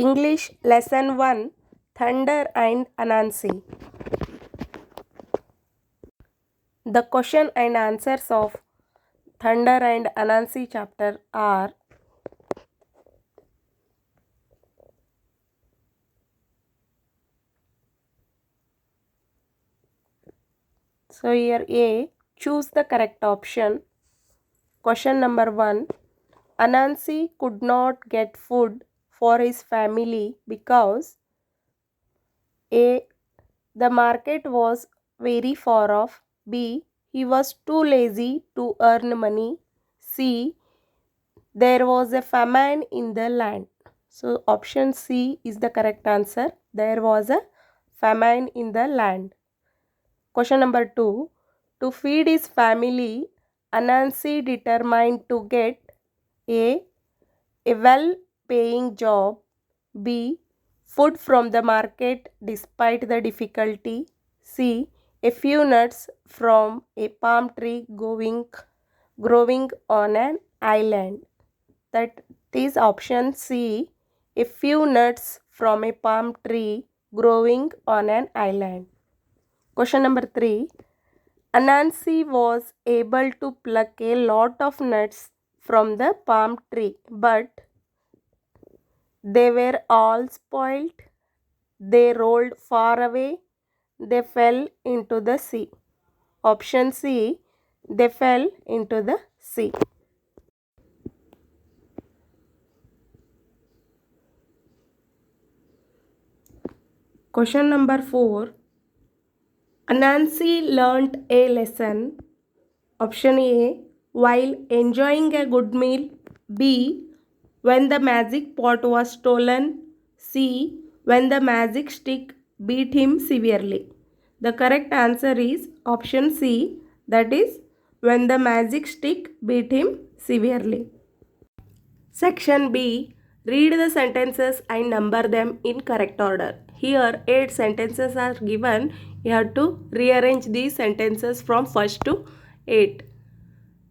English Lesson 1, Thunder and Anansi. The question and answers of Thunder and Anansi chapter are: so here A, choose the correct option. Question number 1, Anansi could not get food for his family because A, the market was very far off. B, he was too lazy to earn money. C, there was a famine in the land. So option C is the correct answer. There was a famine in the land. Question number 2. To feed his family, Anansi determined to get A well-paying job, B, food from the market despite the difficulty, C, a few nuts from a palm tree growing on an island. That is option C, a few nuts from a palm tree growing on an island. Question number 3. Anansi was able to pluck a lot of nuts from the palm tree, but they were all spoiled. They rolled far away. They fell into the sea. Option C, they fell into the sea. Question number 4. Anansi learnt a lesson. Option A, while enjoying a good meal. B, when the magic pot was stolen. C, when the magic stick beat him severely. The correct answer is option C, that is, when the magic stick beat him severely. Section B, read the sentences and number them in correct order. Here 8 sentences are given. You have to rearrange these sentences from first to 8.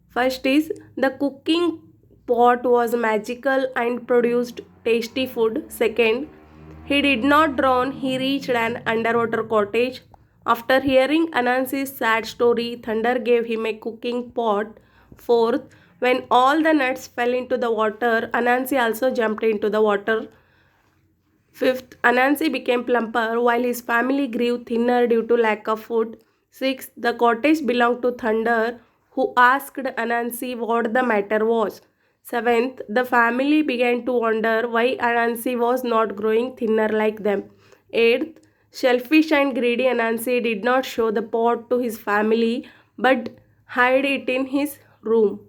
First is, the cooking pot was magical and produced tasty food. Second, he did not drown, he reached an underwater cottage. After hearing Anansi's sad story, Thunder gave him a cooking pot. Fourth, when all the nuts fell into the water, Anansi also jumped into the water. Fifth, Anansi became plumper while his family grew thinner due to lack of food. Sixth, the cottage belonged to Thunder, who asked Anansi what the matter was. Seventh, the family began to wonder why Anansi was not growing thinner like them. Eighth, selfish and greedy Anansi did not show the pot to his family but hid it in his room.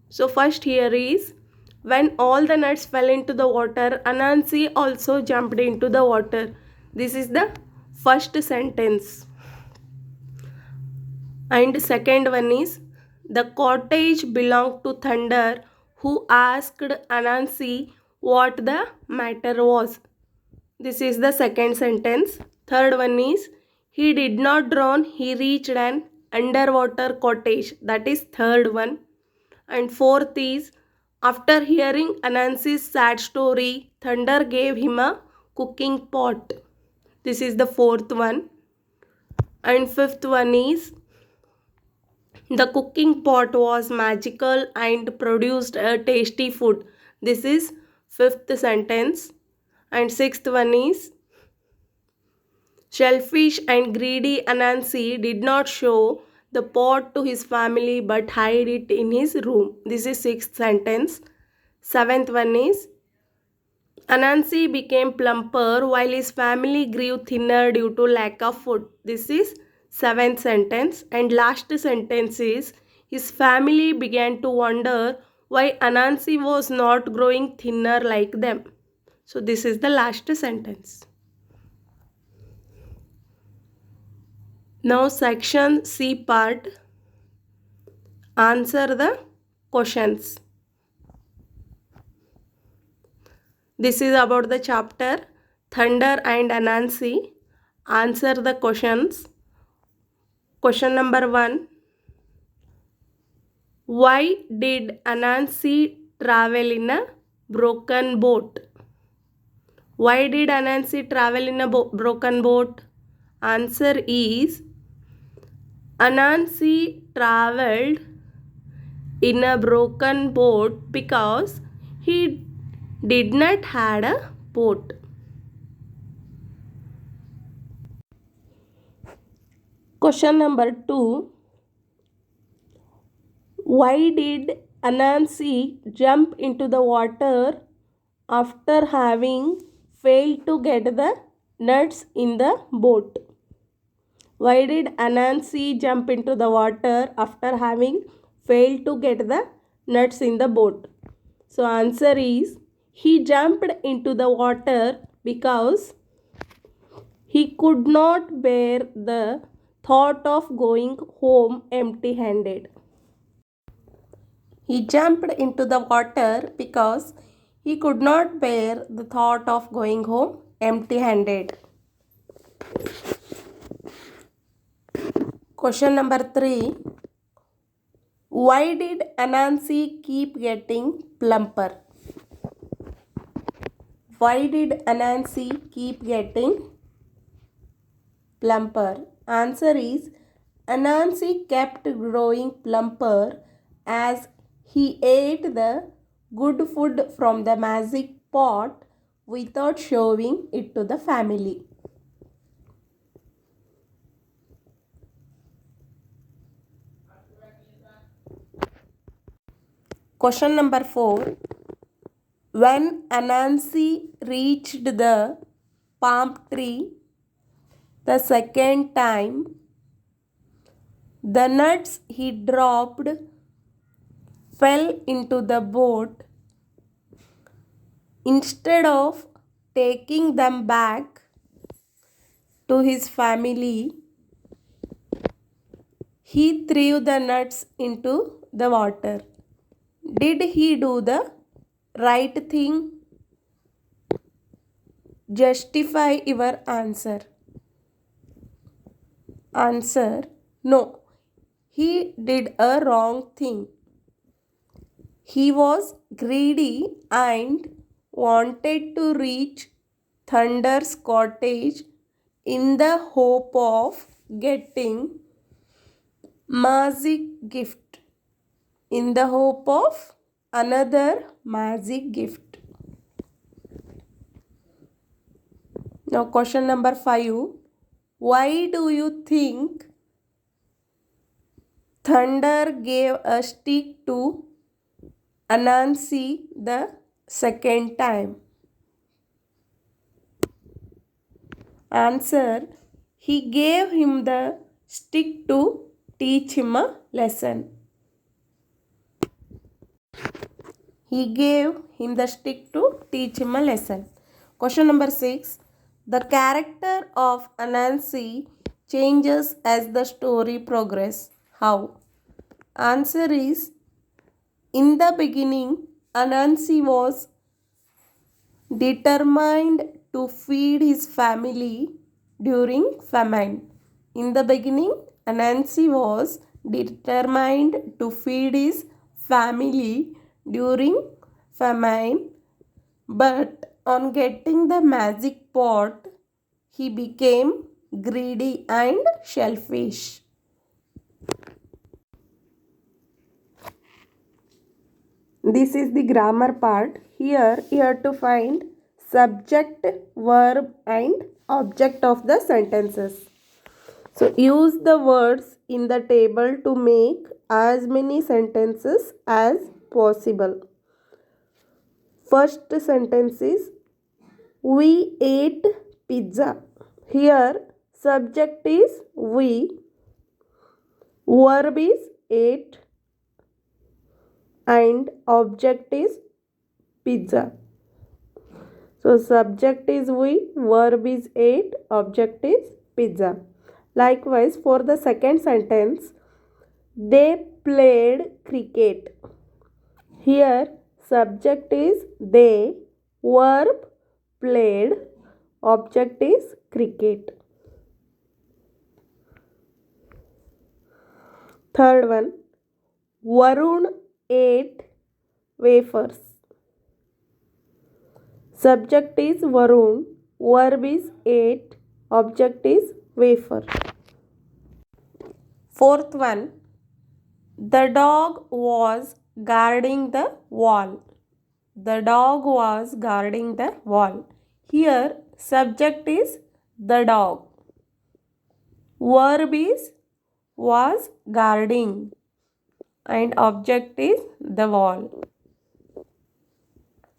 So first here is, when all the nuts fell into the water, Anansi also jumped into the water. This is the first sentence. And second one is, the cottage belonged to Thunder, who asked Anansi what the matter was. This is the second sentence. Third one is, he did not drown, he reached an underwater cottage. That is third one. And fourth is, after hearing Anansi's sad story, Thunder gave him a cooking pot. This is the fourth one. And fifth one is, the cooking pot was magical and produced a tasty food. This is fifth sentence. And sixth one is, selfish and greedy Anansi did not show the pot to his family but hid it in his room. This is sixth sentence. Seventh one is, Anansi became plumper while his family grew thinner due to lack of food. This is seventh sentence. And last sentence is, his family began to wonder why Anansi was not growing thinner like them. So this is the last sentence. Now section C part, answer the questions. This is about the chapter Thunder and Anansi. Answer the questions. Question number 1. Why did Anansi travel in a broken boat? Why did Anansi travel in a broken boat? Answer is Anansi traveled in a broken boat because he did not had a boat. Question number 2. Why did Anansi jump into the water after having failed to get the nuts in the boat? Why did Anansi jump into the water after having failed to get the nuts in the boat? So answer is he jumped into the water because he could not bear the thought of going home empty-handed. He jumped into the water because he could not bear the thought of going home empty-handed. Question number 3. Why did Anansi keep getting plumper? Why did Anansi keep getting plumper? Answer is Anansi kept growing plumper as he ate the good food from the magic pot without showing it to the family. Question number 4. When Anansi reached the palm tree the second time, the nuts he dropped fell into the boat. Instead of taking them back to his family, he threw the nuts into the water. Did he do the right thing? Justify your answer. Answer: no, he did a wrong thing. He was greedy and wanted to reach Thunder's cottage in the hope of getting magic gift. In the hope of another magic gift. Now question number 5. Why do you think Thunder gave a stick to Anansi the second time? Answer: he gave him the stick to teach him a lesson. He gave him the stick to teach him a lesson. Question number 6. The character of Anansi changes as the story progresses. How? Answer is, in the beginning, Anansi was determined to feed his family during famine. In the beginning, Anansi was determined to feed his family during famine, but on getting the magic pot, he became greedy and selfish. This is the grammar part. Here you have to find subject, verb and object of the sentences. So use the words in the table to make as many sentences as possible. First sentence is, we ate pizza. Here subject is we, verb is ate and object is pizza. So subject is we, verb is ate, object is pizza. Likewise, for the second sentence, they played cricket. Here subject is they, verb played, object is cricket. Third one, Varun ate wafers. Subject is Varun. Verb is ate. Object is wafer. Fourth one. The dog was guarding the wall. The dog was guarding the wall. Here, subject is the dog. Verb is was guarding and object is the wall.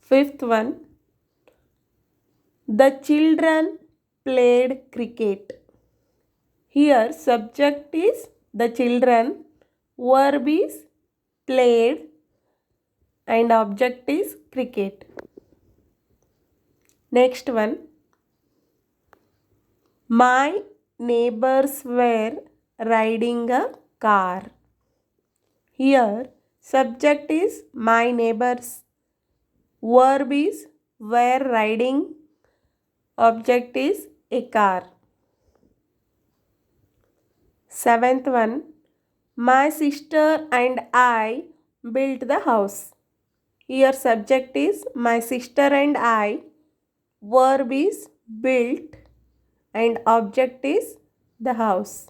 Fifth one. The children played cricket. Here, subject is the children. Verb is played and object is cricket. Next one. My neighbors were riding a car. Here, subject is my neighbors. Verb is were riding. Object is a car. Seventh one. My sister and I built the house. Here subject is my sister and I. Verb is built and object is the house.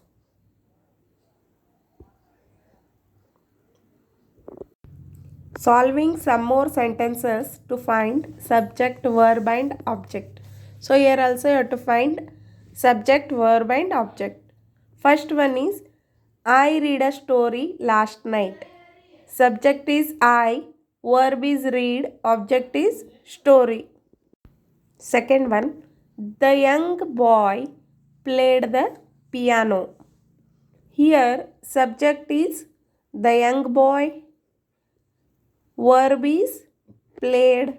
Solving some more sentences to find subject, verb and object. So here also you have to find subject, verb and object. First one is I read a story last night. Subject is I, verb is read, object is story. Second one, the young boy played the piano. Here subject is the young boy, verb is played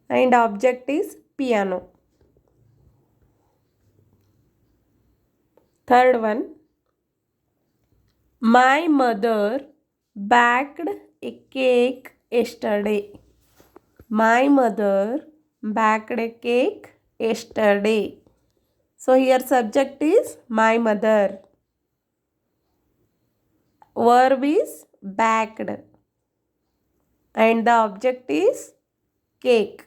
and object is piano. Third one, my mother baked a cake yesterday. My mother baked a cake yesterday. So here subject is my mother. Verb is baked and the object is cake.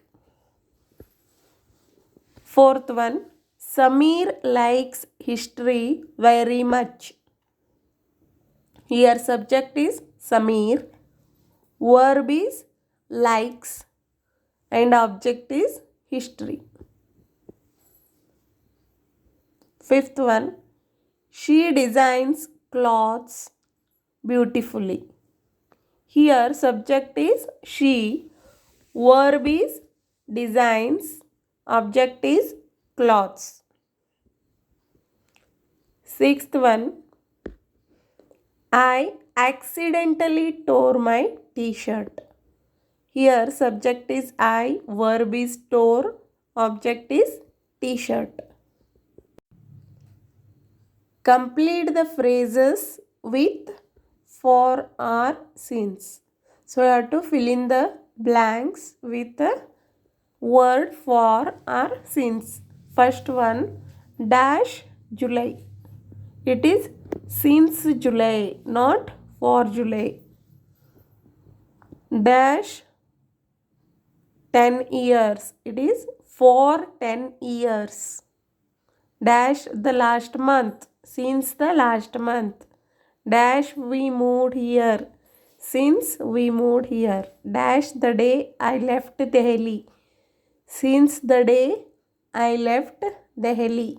Fourth one, Samir likes history very much. Here subject is Samir, verb is likes and object is history. Fifth one, she designs clothes beautifully. Here subject is she, verb is designs, object is clothes. Sixth one, I accidentally tore my t-shirt. Here subject is I, verb is tore, object is t-shirt. Complete the phrases with for or since. So you have to fill in the blanks with the word for or since. First one, dash July. It is since July, not for July. Dash 10 years. It is for 10 years. Dash the last month. Since the last month. Dash we moved here. Since we moved here. Dash the day I left Delhi. Since the day I left Delhi.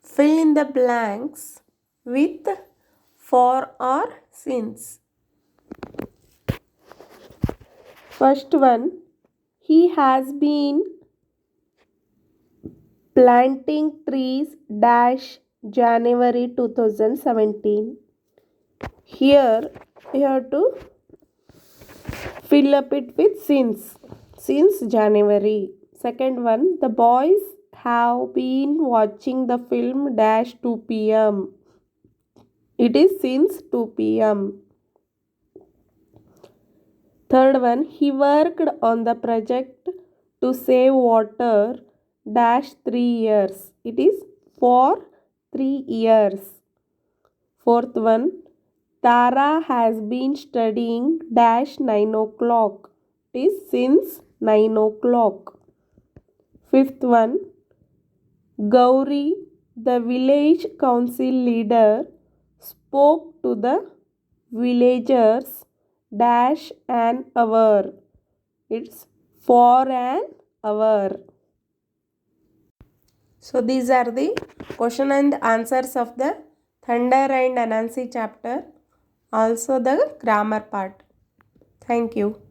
Fill in the blanks with for or since. First one, he has been planting trees dash January 2017. Here you have to fill up it with since January. Second one, the boys have been watching the film dash 2 p.m. It is since 2 p.m. Third one, he worked on the project to save water dash 3 years. It is for 3 years. Fourth one, Tara has been studying dash 9 o'clock. It is since 9 o'clock. Fifth one, Gauri, the village council leader, spoke to the villagers dash an hour. It's for an hour. So these are the question and answers of the Thunder and Anansi chapter, also the grammar part. Thank you.